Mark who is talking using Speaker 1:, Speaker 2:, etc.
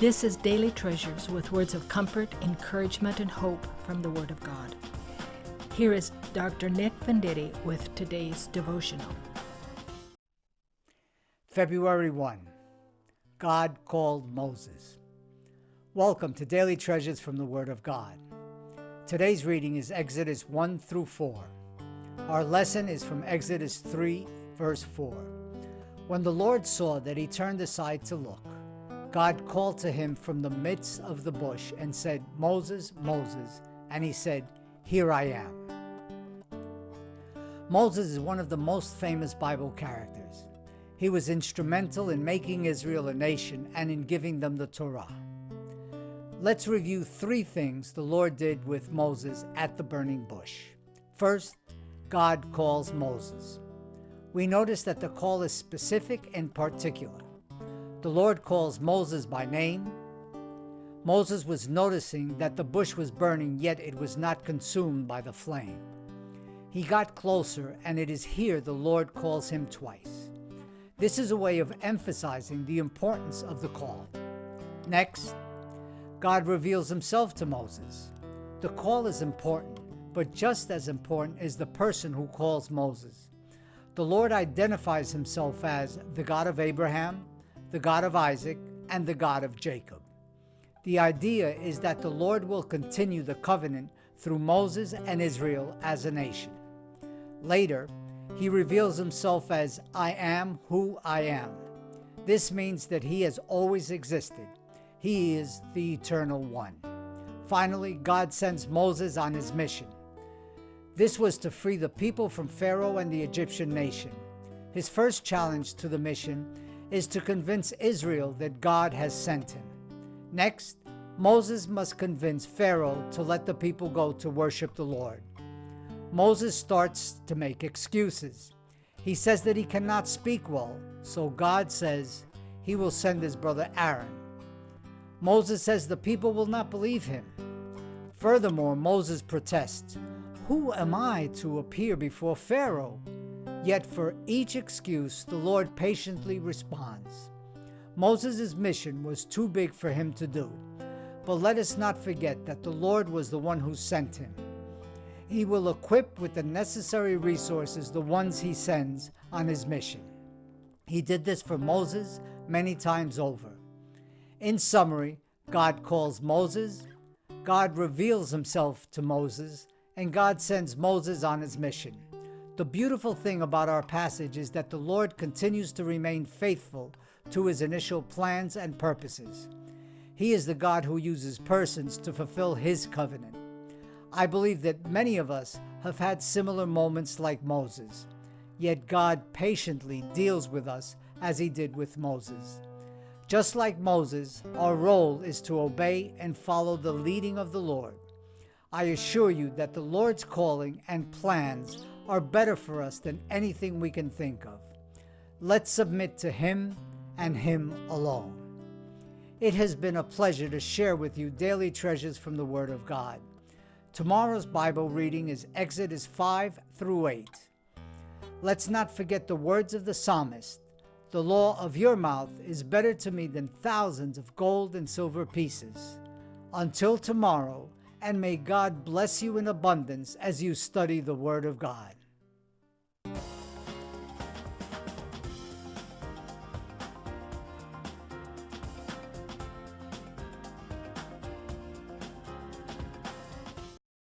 Speaker 1: This is Daily Treasures with words of comfort, encouragement, and hope from the Word of God. Here is Dr. Nick Venditti with today's devotional.
Speaker 2: February 1. God called Moses. Welcome to Daily Treasures from the Word of God. Today's reading is Exodus 1 through 4. Our lesson is from Exodus 3, verse 4. When the Lord saw that he turned aside to look, God called to him from the midst of the bush and said, "Moses, Moses." And he said, "Here I am." Moses is one of the most famous Bible characters. He was instrumental in making Israel a nation and in giving them the Torah. Let's review three things the Lord did with Moses at the burning bush. First, God calls Moses. We notice that the call is specific and particular. The Lord calls Moses by name. Moses was noticing that the bush was burning, yet it was not consumed by the flame. He got closer, and it is here the Lord calls him twice. This is a way of emphasizing the importance of the call. Next, God reveals himself to Moses. The call is important, but just as important is the person who calls Moses. The Lord identifies himself as the God of Abraham, the God of Isaac, and the God of Jacob. The idea is that the Lord will continue the covenant through Moses and Israel as a nation. Later, he reveals himself as I am who I am. This means that he has always existed. He is the Eternal One. Finally, God sends Moses on his mission. This was to free the people from Pharaoh and the Egyptian nation. His first challenge to the mission is to convince Israel that God has sent him. Next, Moses must convince Pharaoh to let the people go to worship the Lord. Moses starts to make excuses. He says that he cannot speak well, so God says he will send his brother Aaron. Moses says the people will not believe him. Furthermore, Moses protests, "Who am I to appear before Pharaoh?" Yet for each excuse, the Lord patiently responds. Moses' mission was too big for him to do, but let us not forget that the Lord was the one who sent him. He will equip with the necessary resources the ones he sends on his mission. He did this for Moses many times over. In summary, God calls Moses, God reveals himself to Moses, and God sends Moses on his mission. The beautiful thing about our passage is that the Lord continues to remain faithful to his initial plans and purposes. He is the God who uses persons to fulfill his covenant. I believe that many of us have had similar moments like Moses, yet God patiently deals with us as he did with Moses. Just like Moses, our role is to obey and follow the leading of the Lord. I assure you that the Lord's calling and plans are better for us than anything we can think of. Let's submit to him and him alone. It has been a pleasure to share with you daily treasures from the Word of God. Tomorrow's Bible reading is Exodus 5 through 8. Let's not forget the words of the psalmist. The law of your mouth is better to me than thousands of gold and silver pieces. Until tomorrow, and may God bless you in abundance as you study the Word of God.